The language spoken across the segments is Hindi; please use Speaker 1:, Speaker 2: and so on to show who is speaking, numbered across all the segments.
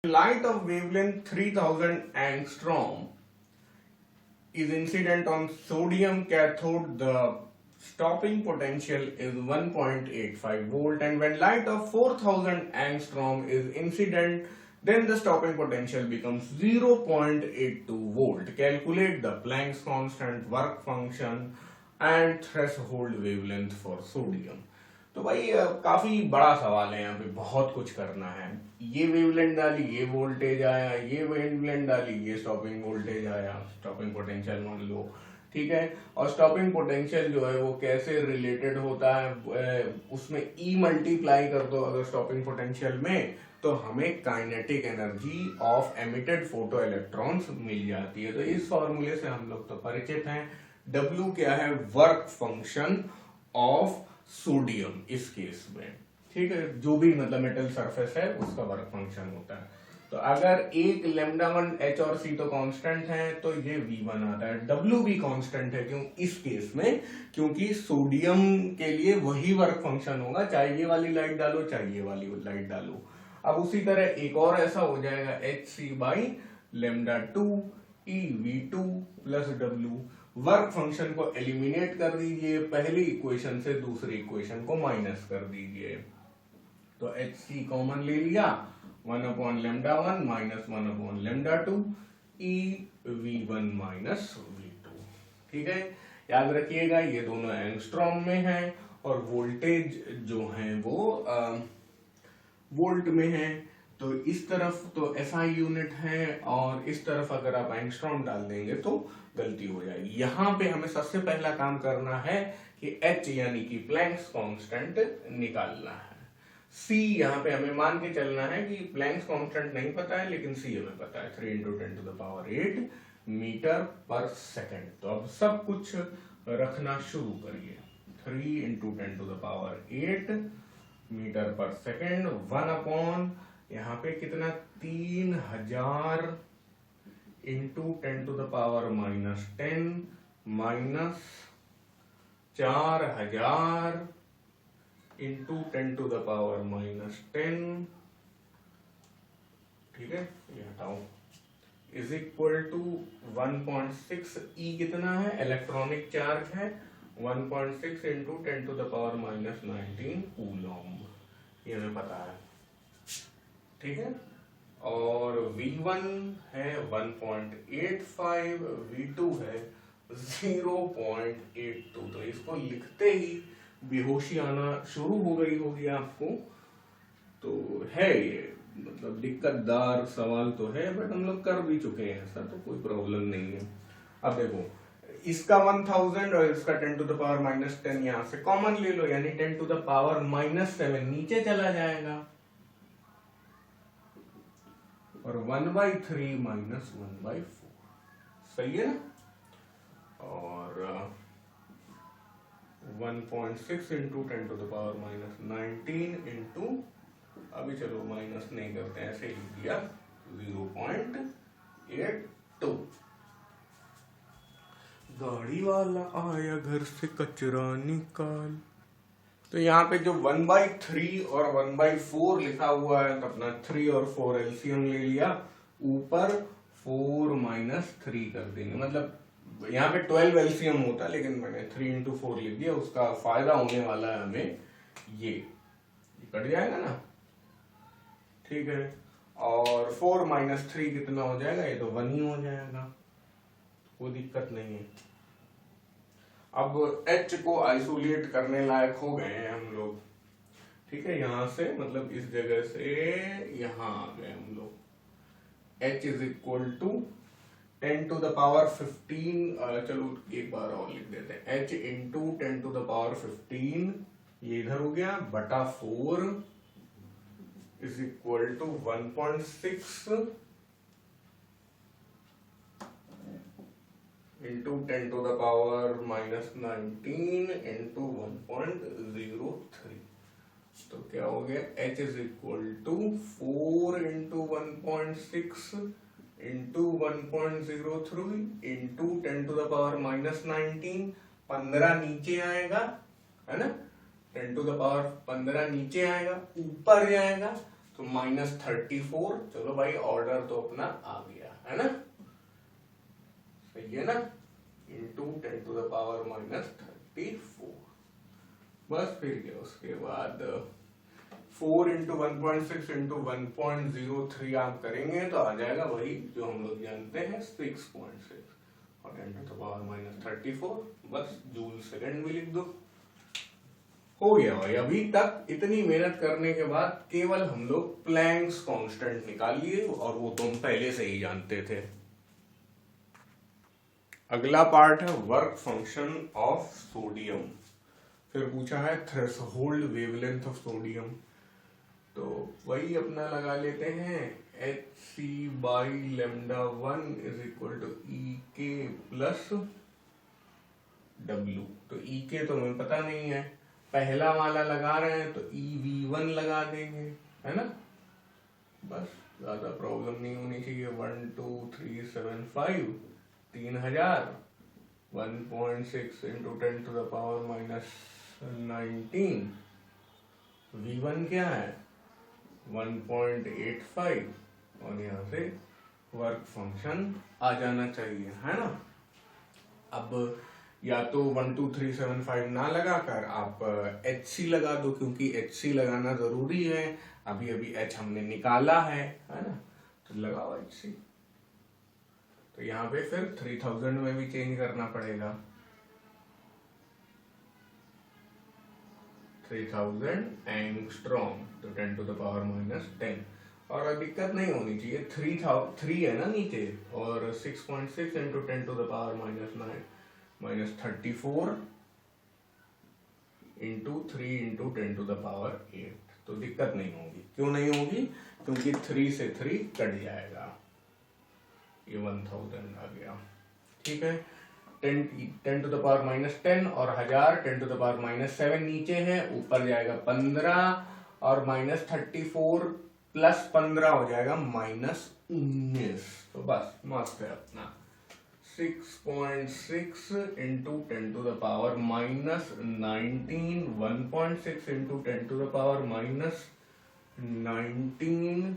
Speaker 1: Light of wavelength 3000 angstrom is incident on sodium cathode. The stopping potential is 1.85 volt, and when light of 4000 angstrom is incident, then the stopping potential becomes 0.82 volt. Calculate the Planck's constant, work function and threshold wavelength for sodium. तो भाई काफी बड़ा सवाल है, यहाँ पे बहुत कुछ करना है। ये वेवलेंथ डाली, ये वोल्टेज आया, ये वेवलेंथ डाली, ये स्टॉपिंग वोल्टेज आया, स्टॉपिंग पोटेंशियल मान लो, ठीक है। और स्टॉपिंग पोटेंशियल जो है वो कैसे रिलेटेड होता है, उसमें ई मल्टीप्लाई कर दो अगर स्टॉपिंग पोटेंशियल में, तो हमें kinetic energy of emitted photo electrons मिल जाती है। तो इस फॉर्मूले से हम लोग तो परिचित हैं। W क्या है? वर्क फंक्शन ऑफ सोडियम इस केस में, ठीक है। जो भी मतलब मेटल सरफेस है उसका वर्क फंक्शन होता है। तो अगर एक λ1 H और C तो कांस्टेंट है, तो ये V1 आता है। W भी कांस्टेंट है, क्यों? इस केस में, क्योंकि सोडियम के लिए वही वर्क फंक्शन होगा, चाहे ये वाली लाइट डालो चाहे ये वाली लाइट डालो। अब उसी तरह एक और ऐसा हो जाएगा HC by λ2 EV2 plus W। Work function को एलिमिनेट कर दीजिए, पहली इक्वेशन से दूसरी इक्वेशन को माइनस कर दीजिए। तो HC कॉमन ले लिया, 1/λ1 माइनस 1/λ2 EV1 माइनस V2, ठीक है। याद रखिएगा ये दोनों एंगस्ट्रॉम में हैं और वोल्टेज जो है वो वोल्ट में है। तो इस तरफ तो SI यूनिट है और इस तरफ अगर आप एंगस्ट्रॉम डाल देंगे तो गलती हो जाएगी। यहां पे हमें सबसे पहला काम करना है कि H यानी कि प्लैंक्स कांस्टेंट निकालना है। C यहाँ पे हमें मान के चलना है कि प्लैंक्स कांस्टेंट नहीं पता है लेकिन C हमें पता है, 3 × 10⁸ मीटर पर सेकेंड। तो अब सब कुछ रखना शुरू करिए। 3 × 10⁸ मीटर पर सेकेंड, 1 यहाँ पे कितना, 3000 इंटू 10⁻⁻10 माइनस 4000 इंटू 10⁻⁻10, ठीक है, ये हटाओ, इज इक्वल टू 1.6। ई कितना है? इलेक्ट्रॉनिक चार्ज है, 1.6 इंटू 10⁻⁻19 कूलम, ये हमें पता है, ठीक है। और V1 है 1.85, V2 है 0.82। तो इसको लिखते ही बेहोशी आना शुरू हो गई होगी आपको। तो है ये मतलब दिक्कतदार सवाल तो है, बट हम लोग कर भी चुके हैं ऐसा, तो कोई प्रॉब्लम नहीं है। अब देखो, इसका 1000 और इसका 10⁻⁻10 यहां से कॉमन ले लो, यानी 10⁻⁻7 नीचे चला जाएगा और 1/3 माइनस 1/4, सही है ना। और 1.6 इंटू 10⁻⁻19 इंटू, अभी चलो माइनस नहीं करते हैं, ऐसे लिख दिया, 0.82। गाड़ी वाला आया घर से कचरा निकाल। तो यहाँ पे जो 1/3 और 1/4 लिखा हुआ है, तो अपना 3 और 4 एलसीएम ले लिया, ऊपर 4 माइनस 3 कर देंगे। मतलब यहाँ पे 12 एलसीएम होता, लेकिन मैंने 3 × 4 लिख दिया। उसका फायदा होने वाला है हमें, ये कट जाएगा ना, ठीक है। और 4 माइनस 3 कितना हो जाएगा? ये तो 1 ही हो जाएगा, कोई दिक्कत नहीं है। अब H को आइसोलेट करने लायक हो गए हैं हम लोग, ठीक है। यहां से मतलब इस जगह से यहां आ गए हम लोग। H इज इक्वल टू 10⁻15, चलो एक बार और लिख देते हैं, H इंटू 10⁻15, ये इधर हो गया, बटा 4 is equal to 1.6 into 10⁻⁻19 into 1.03। तो क्या हो गया? H is equal to 4 into 1.6 into 1.03 into 10⁻⁻19, 15 नीचे आएगा, है ना, 10⁻15 नीचे आएगा, ऊपर जाएगा तो -34। चलो भाई ऑर्डर तो अपना आ गया है ना, सही है ना, इंटू 10⁻⁻34। बस फिर क्या उसके बाद 4 इंटू 1.6 इंटू 1.03 आप करेंगे तो आ जाएगा वही जो हम लोग जानते हैं 6.6 और 10⁻⁻34। बस जूल सेकंड भी लिख दो, हो गया भाई। अभी तक इतनी मेहनत करने के बाद केवल हम लोग प्लैंक्स कांस्टेंट निकाल लिए और वो तो हम पहले से ही जानते थे। अगला पार्ट है वर्क फंक्शन ऑफ सोडियम। फिर पूछा है थ्रेशोल्ड वेवलेंथ ऑफ सोडियम, तो वही अपना लगा लेते हैं Hc/λ1 = EK + W। तो EK तो हमें पता नहीं है, पहला वाला लगा रहे हैं तो EV1 लगा देंगे, है ना। बस ज्यादा प्रॉब्लम नहीं होनी चाहिए। 1 2 3 7 5 3000 1.6 इंटू 10⁻⁻19। V1 क्या है 1.85 और यहाँ से वर्क फंक्शन आ जाना चाहिए, है ना। अब या तो 1 2 3 7 5 ना लगाकर आप HC लगा दो, क्योंकि HC लगाना जरूरी है। अभी अभी H हमने निकाला है ना, तो लगाओ HC। तो यहाँ पे फिर 3000 में भी चेंज करना पड़ेगा, 3000 एंगस्ट्रॉम, तो 10⁻⁻10। और दिक्कत नहीं होनी चाहिए, 3 है ना नीचे, और 6.6 इंटू 10⁻⁻34 इंटू 3 इंटू 10⁸, तो दिक्कत नहीं होगी। क्यों नहीं होगी, क्योंकि 3 से 3 कट जाएगा, ये 1000 आ गया, ठीक है। 10⁻10 और 1000 10⁻7 नीचे है, ऊपर जाएगा 15 और -34 + 15 हो जाएगा -19। तो बस मस्त है अपना 6.6 इंटू 10⁻⁻19 1.6 इंटू 10⁻⁻19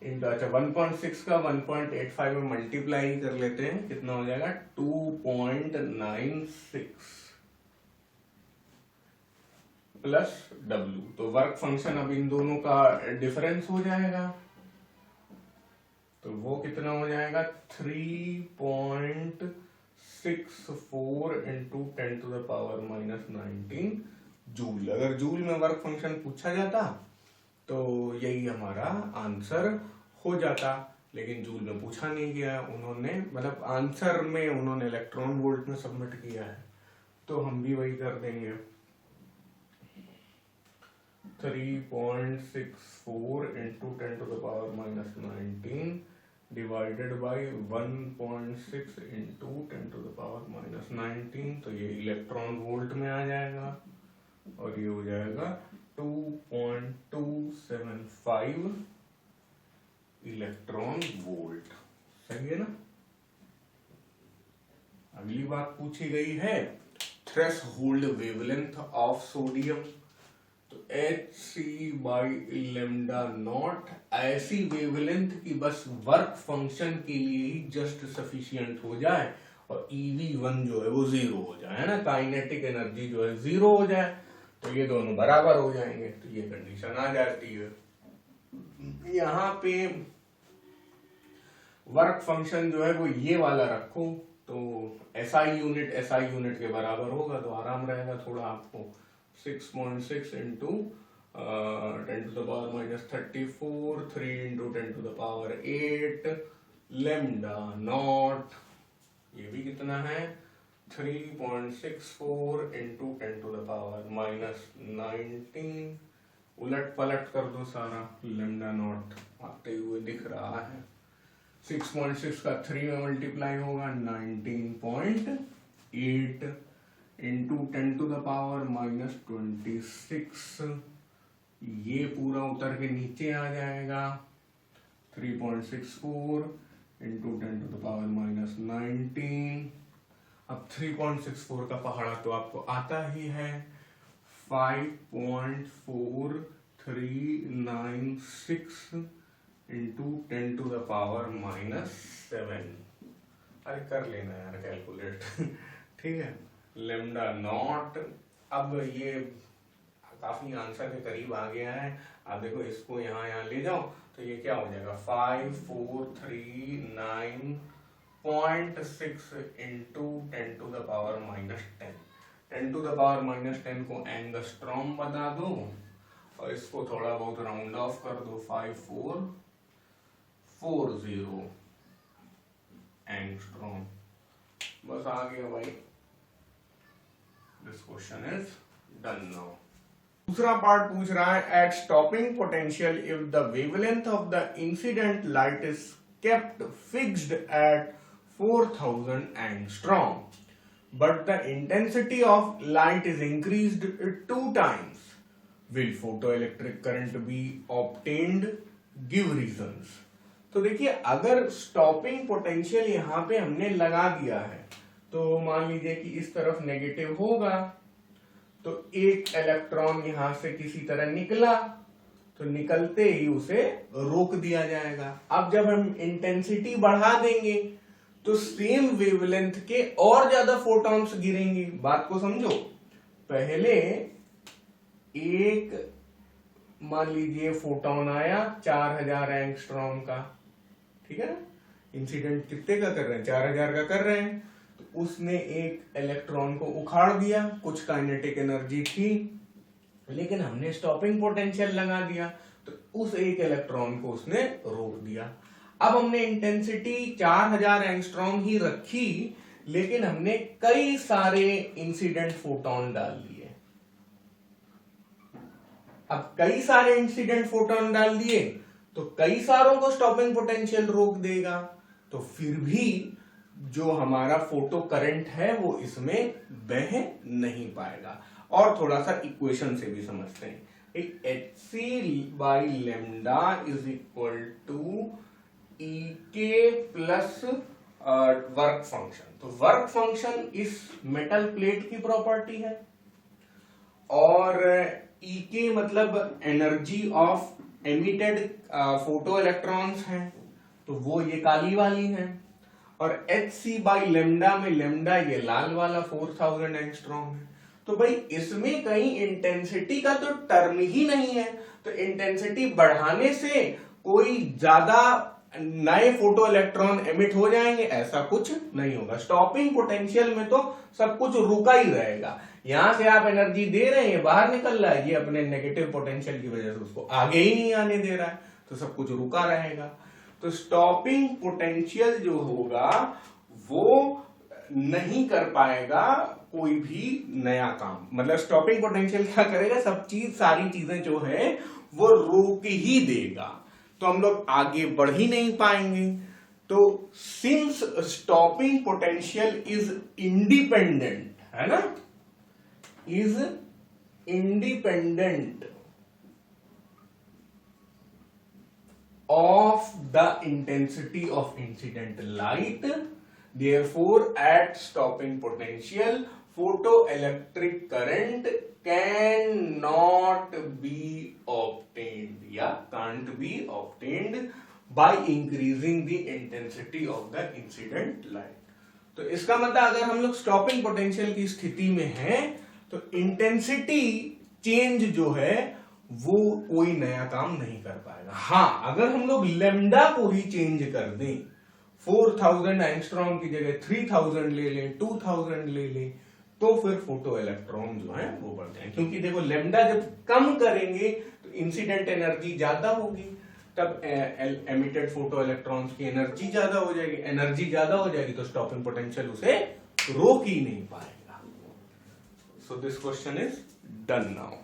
Speaker 1: इंटू, अच्छा 1.6 का 1.85 में मल्टीप्लाई कर लेते हैं, कितना हो जाएगा 2.96 प्लस W। तो वर्क फंक्शन अब इन दोनों का डिफरेंस हो जाएगा, तो वो कितना हो जाएगा 3.64 इंटू 10⁻⁻19 जूल। अगर जूल में वर्क फंक्शन पूछा जाता तो यही हमारा आंसर हो जाता, लेकिन जूल में पूछा नहीं गया उन्होंने, मतलब आंसर में उन्होंने इलेक्ट्रॉन वोल्ट में सबमिट किया है, तो हम भी वही कर देंगे। 3.64 इंटू 10⁻⁻19 डिवाइडेड बाई 1.6 इंटू 10⁻⁻19, तो ये इलेक्ट्रॉन वोल्ट में आ जाएगा और ये हो जाएगा 2.275 इलेक्ट्रॉन वोल्ट, सही है ना। अगली बात पूछी गई है थ्रेशोल्ड वेवलेंथ ऑफ सोडियम। तो Hc/λ0 ऐसी वेवलेंथ की बस वर्क फंक्शन के लिए ही जस्ट सफिशिएंट हो जाए और EV1 जो है वो 0 हो जाए, है ना, काइनेटिक एनर्जी जो है 0 हो जाए, तो ये दोनों बराबर हो जाएंगे, तो ये कंडीशन आ जाती है। यहाँ पे वर्क फंक्शन जो है वो ये वाला रखो, तो SI यूनिट के बराबर होगा, तो आराम रहेगा थोड़ा आपको। 6.6 इंटू 10⁻⁻34 3 इंटू 10⁸ लैम्डा नॉट, ये भी कितना है 3.64 इंटू 10⁻⁻19। उलट पलट कर दो सारा, लैम्डा नॉट आते हुए दिख रहा है। 6.6 का 3 में मल्टीप्लाई होगा 19.8 इंटू 10⁻⁻26, ये पूरा उतर के नीचे आ जाएगा 3.64 इंटू 10⁻⁻19। अब 3.64 का पहाड़ा तो आपको आता ही है, 5.43 396 इंटू 10⁻⁻7। अरे कर लेना यार कैलकुलेट। ठीक है, लेमडा नॉट। अब ये काफी आंसर के करीब आ गया है। अब देखो इसको यहाँ ले जाओ तो ये क्या हो जाएगा 5439.6 इंटू 10⁻⁻10। 10⁻⁻10 को एंगस्ट्रॉम बता दो और इसको थोड़ा बहुत राउंड ऑफ कर दो 5440 एंगस्ट्रॉम। बस आ गया भाई। This question is done now. दूसरा पार्ट पूछ रहा है at stopping potential if the wavelength of the incident light is kept fixed at 4000 angstrom but the intensity of light is increased 2 times. Will photoelectric current be obtained? Give reasons. तो देखिए अगर स्टॉपिंग पोटेंशियल यहाँ पे हमने लगा दिया है तो मान लीजिए कि इस तरफ नेगेटिव होगा तो एक इलेक्ट्रॉन यहां से किसी तरह निकला तो निकलते ही उसे रोक दिया जाएगा। अब जब हम इंटेंसिटी बढ़ा देंगे तो सेम वेवलेंथ के और ज्यादा फोटॉन्स गिरेंगे। बात को समझो, पहले एक मान लीजिए फोटोन आया 4000 एंगस्ट्रॉम का, ठीक है ना, इंसिडेंट कितने का कर रहे हैं 4000 का कर रहे हैं, तो उसने एक इलेक्ट्रॉन को उखाड़ दिया, कुछ काइनेटिक एनर्जी थी लेकिन हमने स्टॉपिंग पोटेंशियल लगा दिया तो उस एक इलेक्ट्रॉन को उसने रोक दिया। अब हमने इंटेंसिटी 4000 एंगस्ट्रॉम ही रखी लेकिन हमने कई सारे इंसिडेंट फोटोन डाल दिए। अब कई सारे इंसिडेंट फोटोन डाल दिए तो कई सारों को स्टॉपिंग पोटेंशियल रोक देगा, तो फिर भी जो हमारा फोटो करंट है वो इसमें बह नहीं पाएगा। और थोड़ा सा इक्वेशन से भी समझते हैं। hc/λ is equal to E plus work function. तो वर्क फंक्शन इस मेटल प्लेट की प्रॉपर्टी है और E मतलब energy of emitted photo electrons हैं, तो वो ये काली वाली है। और hc/λ में लेमडा ये लाल वाला 4000 एंगस्ट्रॉम है। तो भाई इसमें कहीं इंटेंसिटी का तो टर्म ही नहीं है, तो इंटेंसिटी बढ़ाने से कोई ज्यादा नए फोटो इलेक्ट्रॉन एमिट हो जाएंगे ऐसा कुछ नहीं होगा। स्टॉपिंग पोटेंशियल में तो सब कुछ रुका ही रहेगा। यहां से आप एनर्जी दे रहे हैं, बाहर निकल रहा है, ये अपने नेगेटिव पोटेंशियल की वजह से उसको आगे ही नहीं आने दे रहा है, तो सब कुछ रुका रहेगा। तो स्टॉपिंग पोटेंशियल जो होगा वो नहीं कर पाएगा कोई भी नया काम। मतलब स्टॉपिंग पोटेंशियल क्या करेगा, सब चीज सारी चीजें जो है वो रोक ही देगा, तो हम लोग आगे बढ़ ही नहीं पाएंगे। तो since stopping potential is independent, है ना, is independent of the intensity of incident light, therefore at stopping potential photoelectric current cannot be obtained या can't be obtained by increasing the intensity of the incident light। तो इसका मतलब अगर हम लोग स्टॉपिंग पोटेंशियल की स्थिति में हैं तो इंटेंसिटी चेंज जो है वो कोई नया काम नहीं कर पाएगा। हाँ, अगर हम लोग लेमडा को ही चेंज कर दें, 4000 एंगस्ट्रॉम की जगह 3000 ले लें, 2000 ले लें, तो फिर फोटो इलेक्ट्रॉन जो है वो बढ़ जाएंगे। क्योंकि देखो लेमडा जब कम करेंगे तो इंसिडेंट एनर्जी ज्यादा होगी, तब एमिटेड फोटो इलेक्ट्रॉन्स की एनर्जी ज्यादा हो जाएगी। एनर्जी ज्यादा हो जाएगी तो स्टॉपिंग पोटेंशियल उसे रोक ही नहीं पाएगा। So this question is done now.